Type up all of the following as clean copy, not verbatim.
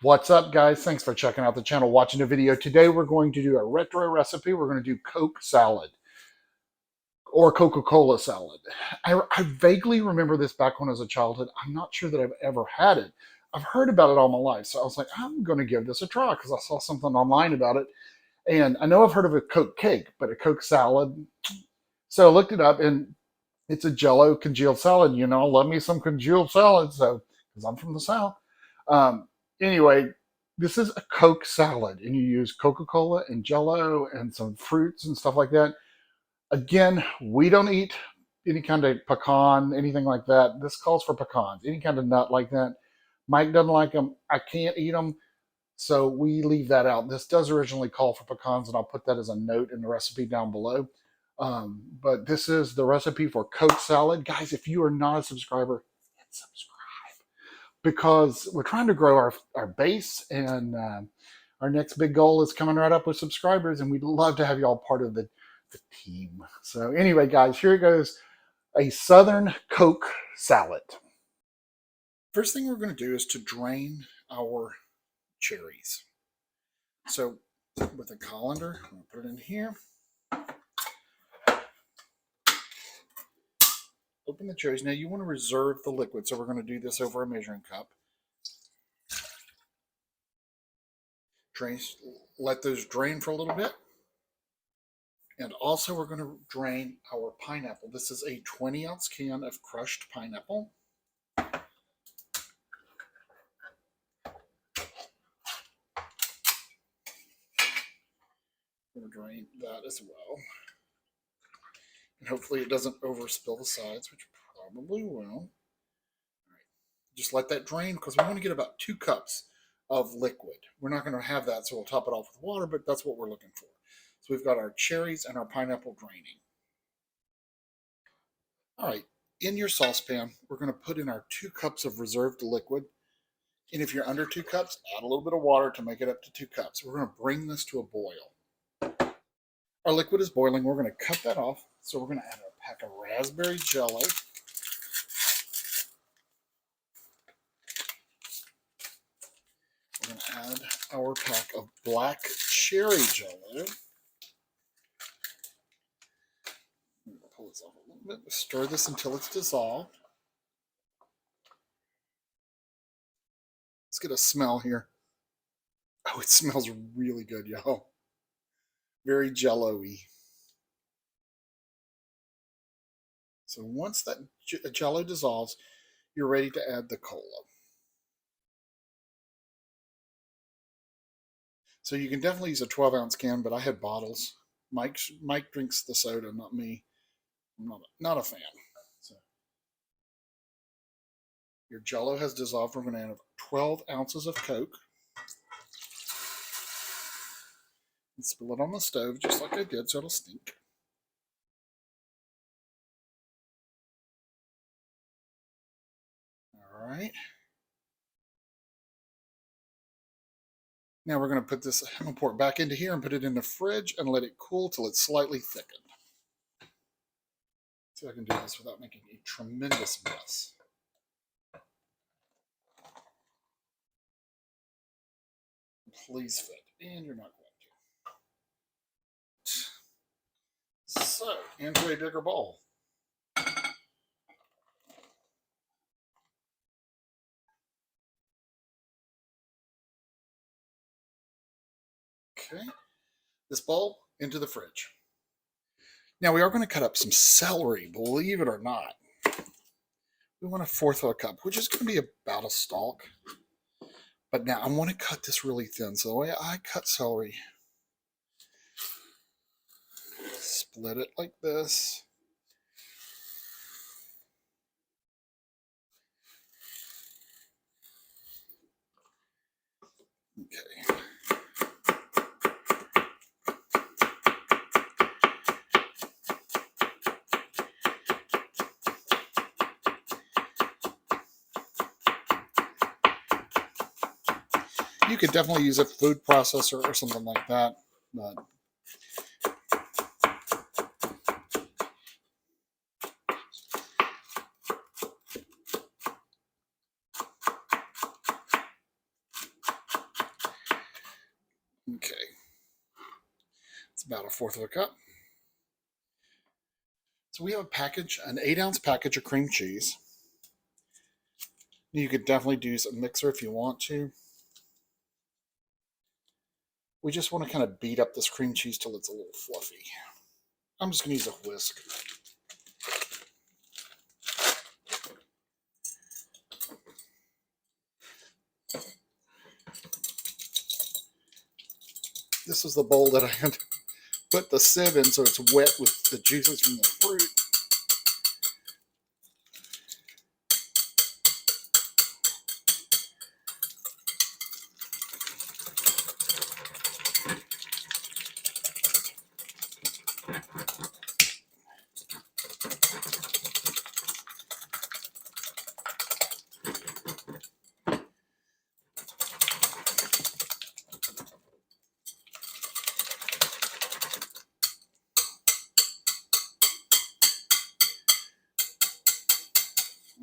What's up, guys? Thanks for checking out the channel, watching the video. Today we're going to do a retro recipe. We're going to do Coke salad or Coca Cola salad. I vaguely remember this back when I was a childhood. I'm not sure that I've ever had it. I've heard about it all my life, so I was like, I'm going to give this a try because I saw something online about it. And I know I've heard of a Coke cake, but a Coke salad. So I looked it up, and it's a Jell-O congealed salad. You know, I love me some congealed salad, so because I'm from the South. Um, anyway, this is a Coke salad, and you use Coca Cola and Jell-O and some fruits and stuff like that. Again, we don't eat any kind of pecan, anything like that. This calls for pecans, any kind of nut like that. Mike doesn't like them. I can't eat them, so we leave that out. This does originally call for pecans, and I'll put that as a note in the recipe down below. But this is the recipe for Coke salad. Guys, if you are not a subscriber, hit subscribe because we're trying to grow our base, and our next big goal is coming right up with subscribers, and we'd love to have you all part of the team. So anyway, guys, here it goes. A Southern Coke salad. First thing we're going to do is to drain our cherries. So with a colander, I'm going to put it in here. Open the cherries. Now you want to reserve the liquid, so we're going to do this over a measuring cup. Drain, let those drain for a little bit. And also we're going to drain our pineapple. This is a 20-ounce can of crushed pineapple. We're going to drain that as well. And hopefully it doesn't overspill the sides, which probably will. All right. Just let that drain because we want to get about 2 cups of liquid. We're not going to have that, so we'll top it off with water, but that's what we're looking for. So we've got our cherries and our pineapple draining. All right, in your saucepan, we're going to put in our 2 cups of reserved liquid. And if you're under 2 cups, add a little bit of water to make it up to 2 cups. We're going to bring this to a boil. Our liquid is boiling. We're going to cut that off. So we're going to add a pack of raspberry Jell-O. We're going to add our pack of black cherry Jell-O. Pull this off a little bit. Stir this until it's dissolved. Let's get a smell here. Oh, it smells really good, y'all. Very Jell-O-y. So once that Jell-O dissolves, you're ready to add the cola. So you can definitely use a 12-ounce can, but I had bottles. Mike drinks the soda, not me. I'm not a fan. So your Jell-O has dissolved. We're going to add 12 ounces of Coke. And spill it on the stove just like I did so it'll stink. All right. Now we're going to put this, I'm going to pour it back into here and put it in the fridge and let it cool till it's slightly thickened. See if I can do this without making a tremendous mess. Please fit, and you're not going to. So, into a bigger bowl. Okay, this bowl into the fridge. Now we are going to cut up some celery, believe it or not. We want 1/4 of a cup, which is going to be about a stalk. But now I want to cut this really thin. So the way I cut celery, split it like this. Okay. You could definitely use a food processor or something like that, but It's about 1/4 of a cup. So we have a package, an 8-ounce package of cream cheese. You could definitely use a mixer if you want to. We just want to kind of beat up this cream cheese till it's a little fluffy. I'm just going to use a whisk. This is the bowl that I had put the sieve in so it's wet with the juices from the fruit.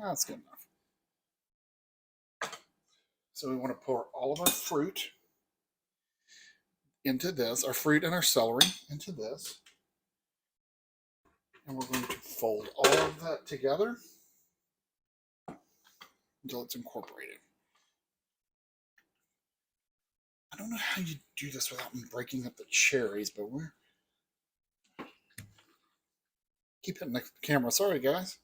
That's good enough. So we want to pour all of our fruit into this, our fruit and our celery into this. And we're going to fold all of that together until it's incorporated. I don't know how you do this without breaking up the cherries, but we're... Keep hitting the camera. Sorry, guys.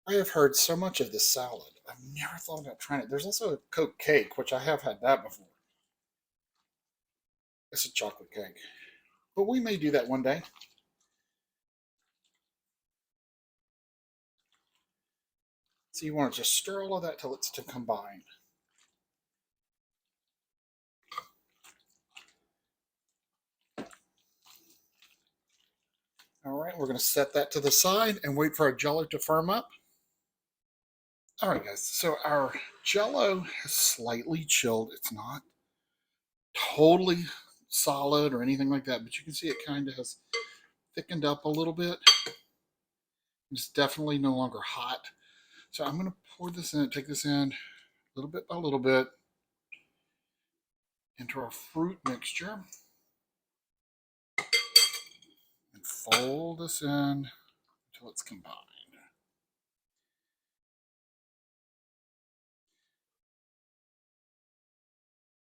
I have heard so much of this salad. I've never thought about trying it. There's also a Coke cake, which I have had that before. It's a chocolate cake. But we may do that one day. So you want to just stir all of that till it's to combine. All right, we're going to set that to the side and wait for our Jell-O to firm up. All right, guys, so our Jell-O has slightly chilled. It's not totally solid or anything like that, but you can see it kind of has thickened up a little bit. It's definitely no longer hot. So I'm going to pour this in, take this in little bit by little bit into our fruit mixture and fold this in until it's combined.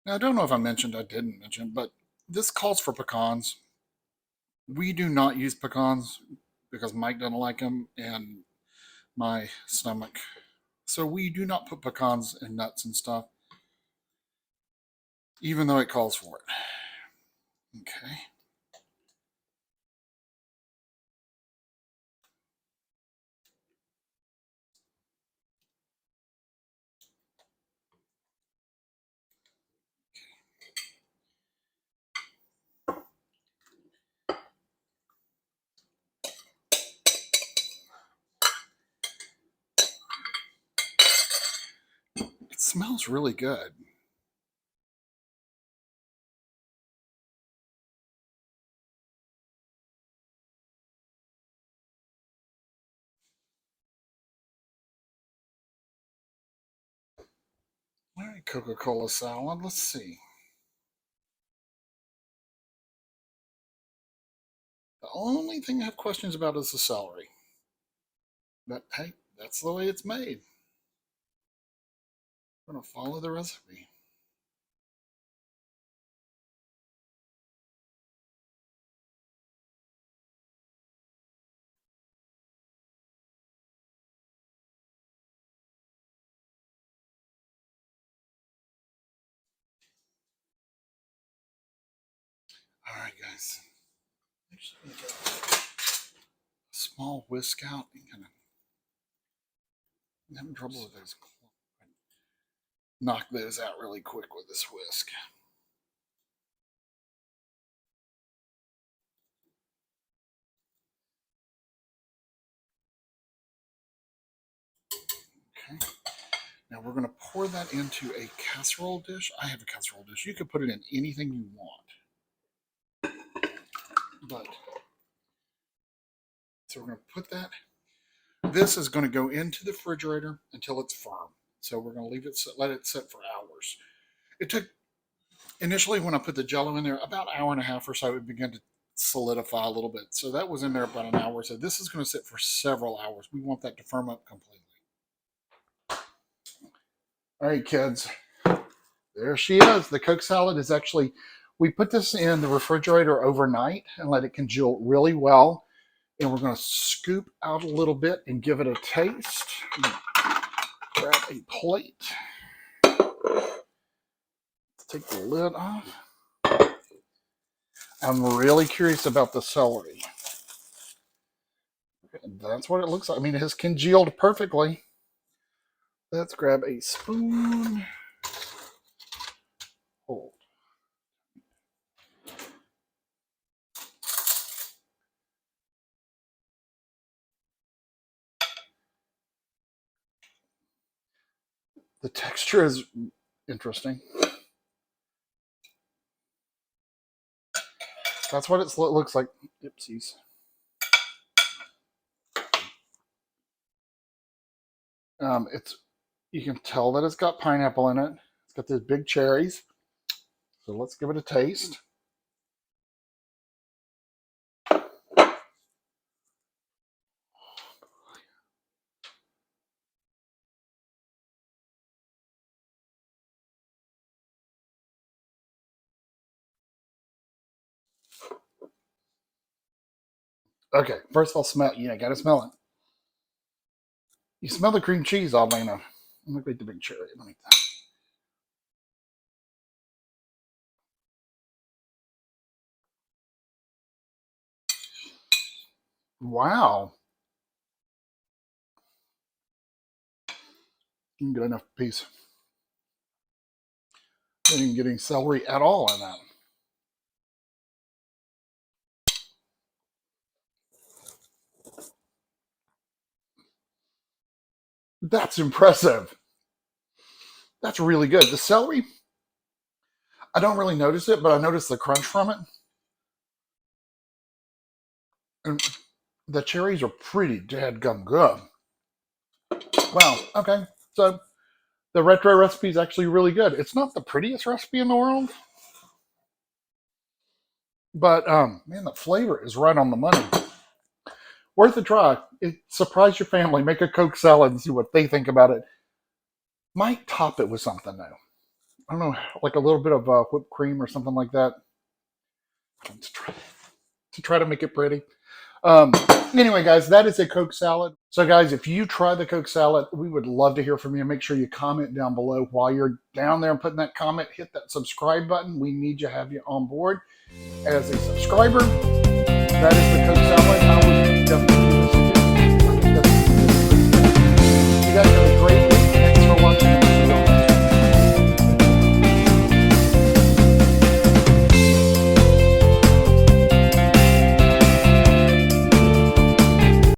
Now, I don't know if I didn't mention, but this calls for pecans. We do not use pecans because Mike doesn't like them and my stomach. So we do not put pecans in nuts and stuff, even though it calls for it. Okay. It smells really good. All right, Coca Cola Salad. Let's see. The only thing I have questions about is the celery. But hey, that's the way it's made. We're going to follow the recipe. All right, guys. Actually, need a small whisk out and kind of having trouble with those. Knock those out really quick with this whisk. Okay. Now we're going to pour that into a casserole dish. I have a casserole dish. You could put it in anything you want. But so we're going to put that This is going to go into the refrigerator until it's firm. So we're going to leave it, let it sit for hours. It took, initially when I put the Jell-O in there, about an hour and a half or so, it began to solidify a little bit. So that was in there about an hour. So this is going to sit for several hours. We want that to firm up completely. All right, kids. There she is. The Coke salad is actually, we put this in the refrigerator overnight and let it congeal really well. And we're going to scoop out a little bit and give it a taste. Grab a plate. Take the lid off. I'm really curious about the celery. And that's what it looks like. I mean, it has congealed perfectly. Let's grab a spoon. Hold. The texture is interesting. That's what it looks like. Oopsies. You can tell that it's got pineapple in it. It's got these big cherries. So let's give it a taste. Okay, first of all, smell. Gotta smell it. You smell the cream cheese, oddly enough. Let me grate the big cherry. Let me that. Wow. You can get enough piece. Not even getting celery at all in that. That's impressive. That's really good. The celery, I don't really notice it, but I notice the crunch from it. And the cherries are pretty dadgum good. Wow. Okay. So the retro recipe is actually really good. It's not the prettiest recipe in the world, but man, the flavor is right on the money. Worth a try. Surprise your family. Make a Coke salad and see what they think about it. Might top it with something though. I don't know, like a little bit of whipped cream or something like that to try to make it pretty. Anyway, guys, that is a Coke salad. So, guys, if you try the Coke salad, we would love to hear from you. Make sure you comment down below. While you're down there and putting that comment, hit that subscribe button. We need to have you on board as a subscriber. That is the Coke salad. I would definitely